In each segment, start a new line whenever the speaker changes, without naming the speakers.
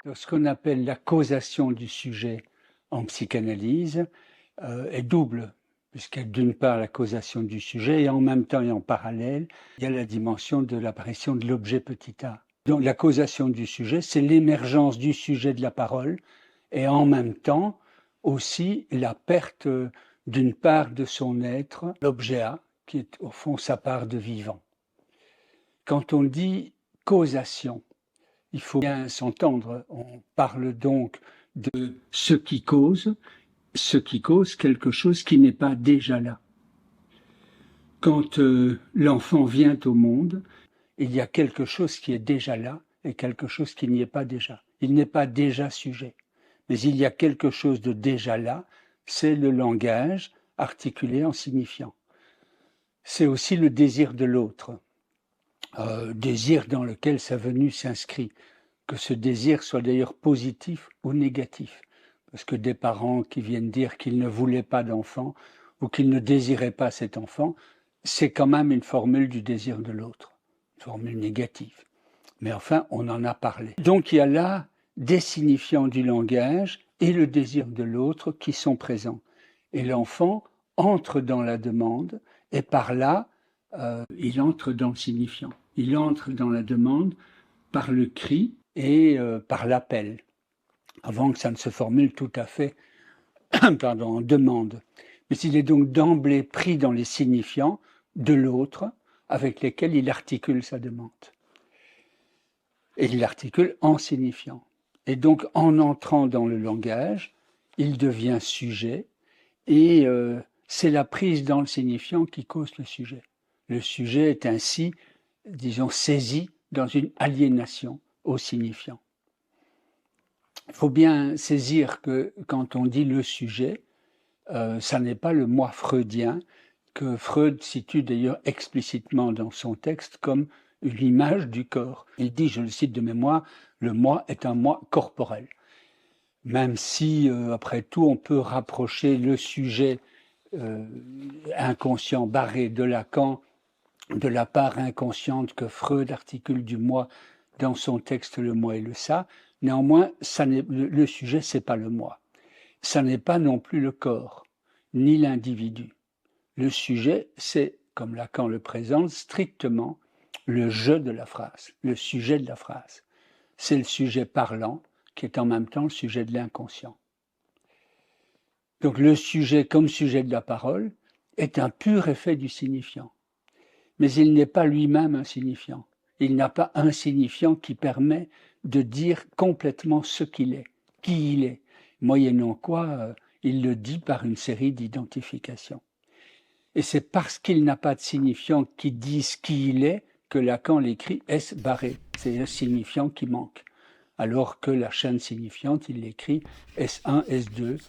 Ce qu'on appelle la causation du sujet en psychanalyse est double, puisqu'il y a d'une part la causation du sujet et en même temps et en parallèle, il y a la dimension de l'apparition de l'objet petit a. Donc la causation du sujet, c'est l'émergence du sujet de la parole et en même temps aussi la perte d'une part de son être, l'objet a, qui est au fond sa part de vivant. Quand on dit causation, il faut bien s'entendre, on parle donc de ce qui cause quelque chose qui n'est pas déjà là. Quand l'enfant vient au monde, il y a quelque chose qui est déjà là et quelque chose qui n'y est pas déjà. Il n'est pas déjà sujet, mais il y a quelque chose de déjà là, c'est le langage articulé en signifiant. C'est aussi le désir de l'autre, désir dans lequel sa venue s'inscrit. Que ce désir soit d'ailleurs positif ou négatif. Parce que des parents qui viennent dire qu'ils ne voulaient pas d'enfant ou qu'ils ne désiraient pas cet enfant, c'est quand même une formule du désir de l'autre, une formule négative. Mais enfin, on en a parlé. Donc il y a là des signifiants du langage et le désir de l'autre qui sont présents. Et l'enfant entre dans la demande et par là, il entre dans le signifiant. Il entre dans la demande par le cri et par l'appel, avant que ça ne se formule tout à fait en demande. Mais il est donc d'emblée pris dans les signifiants de l'autre avec lesquels il articule sa demande. Et il l'articule en signifiant. Et donc en entrant dans le langage, il devient sujet et c'est la prise dans le signifiant qui cause le sujet. Le sujet est ainsi, disons, saisi dans une aliénation au signifiant. Il faut bien saisir que quand on dit le sujet, ça n'est pas le moi freudien, que Freud situe d'ailleurs explicitement dans son texte comme une image du corps. Il dit, je le cite de mémoire, le moi est un moi corporel. Même si, après tout, on peut rapprocher le sujet inconscient barré de Lacan de la part inconsciente que Freud articule du moi dans son texte Le moi et le ça. Néanmoins, le sujet, c'est pas le moi. Ça n'est pas non plus le corps, ni l'individu. Le sujet, c'est, comme Lacan le présente, strictement le je de la phrase, le sujet de la phrase. C'est le sujet parlant qui est en même temps le sujet de l'inconscient. Donc le sujet comme sujet de la parole est un pur effet du signifiant. Mais il n'est pas lui-même un signifiant. Il n'a pas un signifiant qui permet de dire complètement ce qu'il est, qui il est, moyennant quoi il le dit par une série d'identifications. Et c'est parce qu'il n'a pas de signifiant qui dise qui il est que Lacan l'écrit S barré, c'est un signifiant qui manque. Alors que la chaîne signifiante, il l'écrit S1, S2,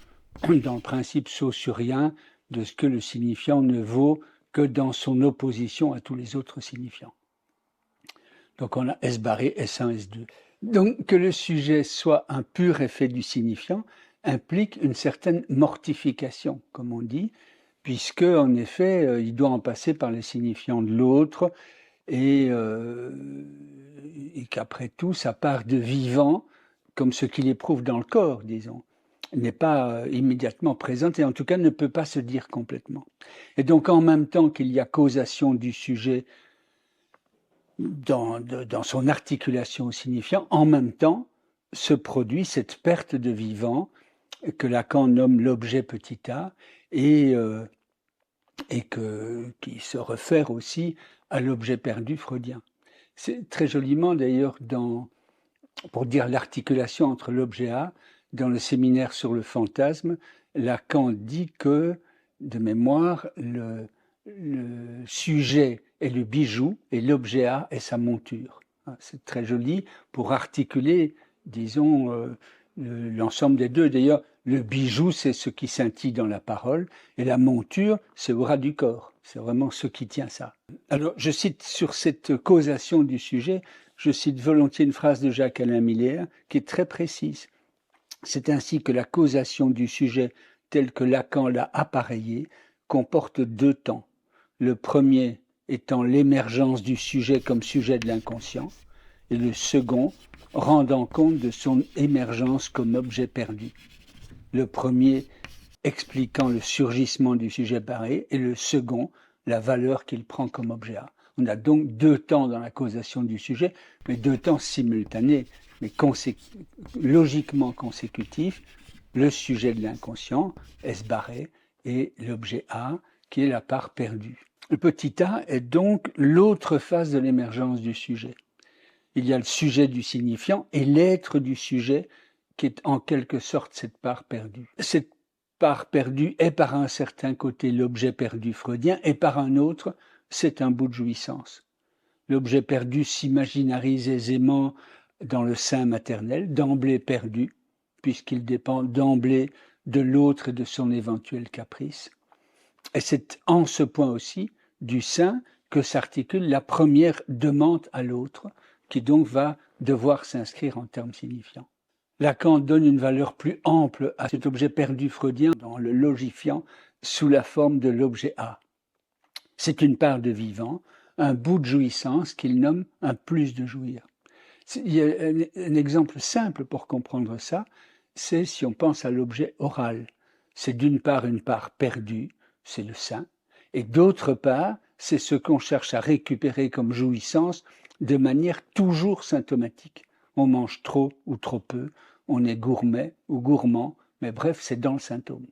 dans le principe saussurien de ce que le signifiant ne vaut que dans son opposition à tous les autres signifiants. Donc on a S barré, S1, S2. Donc que le sujet soit un pur effet du signifiant implique une certaine mortification, comme on dit, puisque en effet, il doit en passer par les signifiants de l'autre et qu'après tout, sa part de vivant, comme ce qu'il éprouve dans le corps, disons, n'est pas immédiatement présente et en tout cas ne peut pas se dire complètement. Et donc en même temps qu'il y a causation du sujet dans son articulation au signifiant, en même temps se produit cette perte de vivant que Lacan nomme l'objet petit a et qui se réfère aussi à l'objet perdu freudien. C'est très joliment d'ailleurs pour dire l'articulation entre l'objet A, dans le séminaire sur le fantasme, Lacan dit que, de mémoire, le sujet est le bijou et l'objet A est sa monture. C'est très joli pour articuler, disons, l'ensemble des deux. D'ailleurs, le bijou, c'est ce qui scintille dans la parole, et la monture, c'est au ras du corps. C'est vraiment ce qui tient ça. Alors, je cite sur cette causation du sujet, je cite volontiers une phrase de Jacques-Alain Miller qui est très précise. C'est ainsi que la causation du sujet, tel que Lacan l'a appareillé, comporte deux temps. Le premier étant l'émergence du sujet comme sujet de l'inconscient, et le second rendant compte de son émergence comme objet perdu. Le premier expliquant le surgissement du sujet barré et le second, la valeur qu'il prend comme objet A. On a donc deux temps dans la causation du sujet, mais deux temps simultanés, mais logiquement consécutifs, le sujet de l'inconscient, S barré, et l'objet A, qui est la part perdue. Le petit a est donc l'autre phase de l'émergence du sujet. Il y a le sujet du signifiant et l'être du sujet qui est en quelque sorte cette part perdue. Cette part perdue est par un certain côté l'objet perdu freudien et par un autre, c'est un bout de jouissance. L'objet perdu s'imaginarise aisément dans le sein maternel, d'emblée perdu, puisqu'il dépend d'emblée de l'autre et de son éventuel caprice. Et c'est en ce point aussi du sein que s'articule la première demande à l'autre, qui donc va devoir s'inscrire en termes signifiants. Lacan donne une valeur plus ample à cet objet perdu freudien dans le logifiant sous la forme de l'objet A. C'est une part de vivant, un bout de jouissance qu'il nomme un plus de jouir. Il y a un exemple simple pour comprendre ça, c'est si on pense à l'objet oral. C'est d'une part une part perdue, c'est le sein, et d'autre part, c'est ce qu'on cherche à récupérer comme jouissance de manière toujours symptomatique. On mange trop ou trop peu, on est gourmet ou gourmand, mais bref, c'est dans le symptôme.